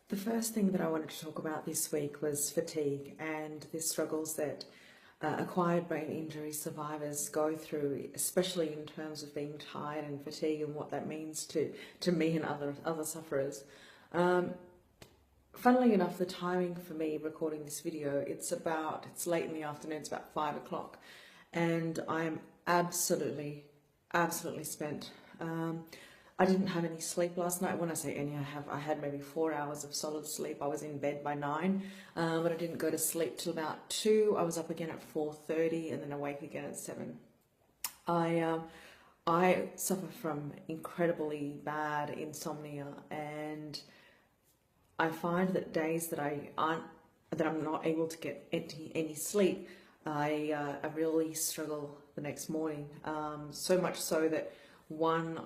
The first thing that I wanted to talk about this week was fatigue and the struggles that acquired brain injury survivors go through, especially in terms of being tired and fatigue and what that means to me and other sufferers. Um, Funnily enough, the timing for me recording this video, it's late in the afternoon, it's about 5 o'clock, and I'm absolutely spent. I didn't have any sleep last night. When I say any, I had maybe 4 hours of solid sleep. I was in bed by 9, but I didn't go to sleep till about 2. I was up again at 4:30 and then awake again at 7. I suffer from incredibly bad insomnia, and I find that days that I'm not able to get any sleep, I really struggle the next morning. So much so that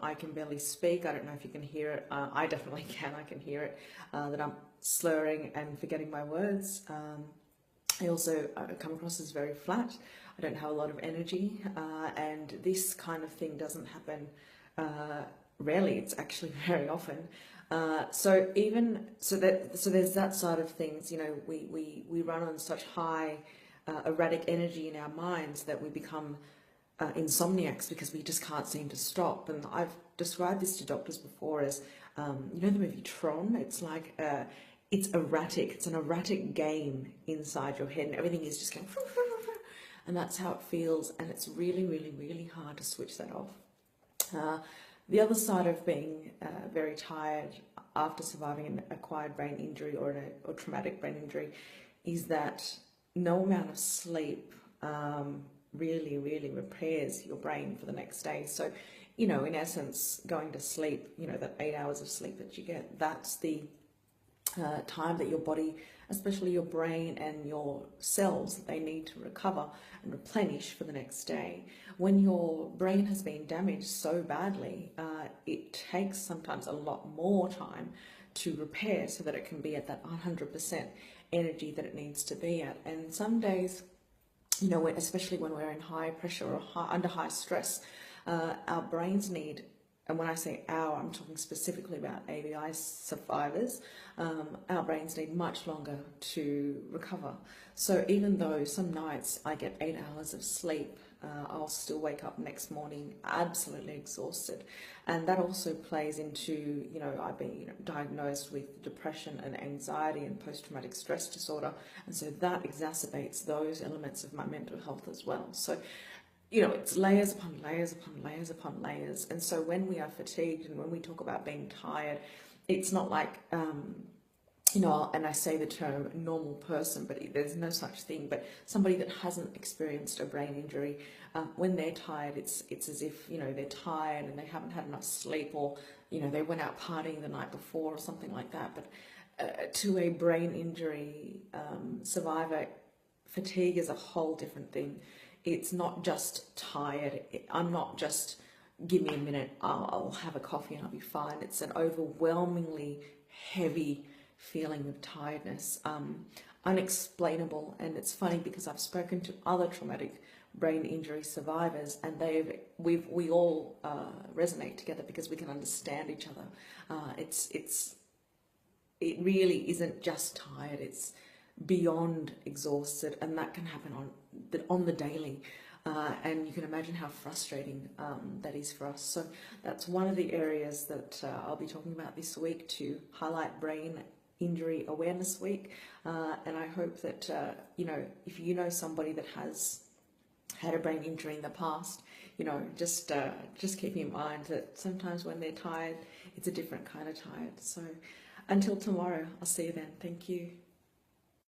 I can barely speak. I don't know if you can hear it. I definitely can. I can hear it. That I'm slurring and forgetting my words. I also come across as very flat. I don't have a lot of energy, and this kind of thing doesn't happen rarely. It's actually very often. So there's that side of things. You know, we run on such high erratic energy in our minds that we become insomniacs because we just can't seem to stop. And I've described this to doctors before as, you know, the movie Tron. It's like it's erratic. It's an erratic game inside your head, and everything is just going, and that's how it feels. And it's really hard to switch that off. The other side of being very tired after surviving an acquired brain injury or traumatic brain injury is that no amount of sleep really repairs your brain for the next day. So, you know, in essence, going to sleep, you know, that 8 hours of sleep that you get, that's the time that your body, especially your brain and your cells, they need to recover and replenish for the next day. When your brain has been damaged so badly, it takes sometimes a lot more time to repair so that it can be at that 100% energy that it needs to be at. And some days, you know, especially when we're in high pressure or under high stress, our brains need, and when I say our, I'm talking specifically about ABI survivors, our brains need much longer to recover. So even though some nights I get 8 hours of sleep, I'll still wake up next morning absolutely exhausted. And that also plays into, you know, I've been diagnosed with depression and anxiety and post-traumatic stress disorder. And so that exacerbates those elements of my mental health as well. So, you know, it's layers upon layers upon layers upon layers. And so when we are fatigued and when we talk about being tired, it's not like, you know, and I say the term normal person, but there's no such thing. But somebody that hasn't experienced a brain injury, when they're tired, it's as if, you know, they're tired and they haven't had enough sleep, or, you know, they went out partying the night before or something like that. But to a brain injury survivor, fatigue is a whole different thing. It's not just tired. I'm not just, give me a minute, I'll have a coffee and I'll be fine. It's an overwhelmingly heavy feeling of tiredness, unexplainable. And it's funny because I've spoken to other traumatic brain injury survivors, and we all resonate together because we can understand each other. It really isn't just tired. It's beyond exhausted, and that can happen on the daily. And you can imagine how frustrating that is for us. So that's one of the areas that I'll be talking about this week to highlight Brain Injury Awareness Week. And I hope that, you know, if you know somebody that has had a brain injury in the past, you know, just keep in mind that sometimes when they're tired, it's a different kind of tired. So until tomorrow, I'll see you then. Thank you.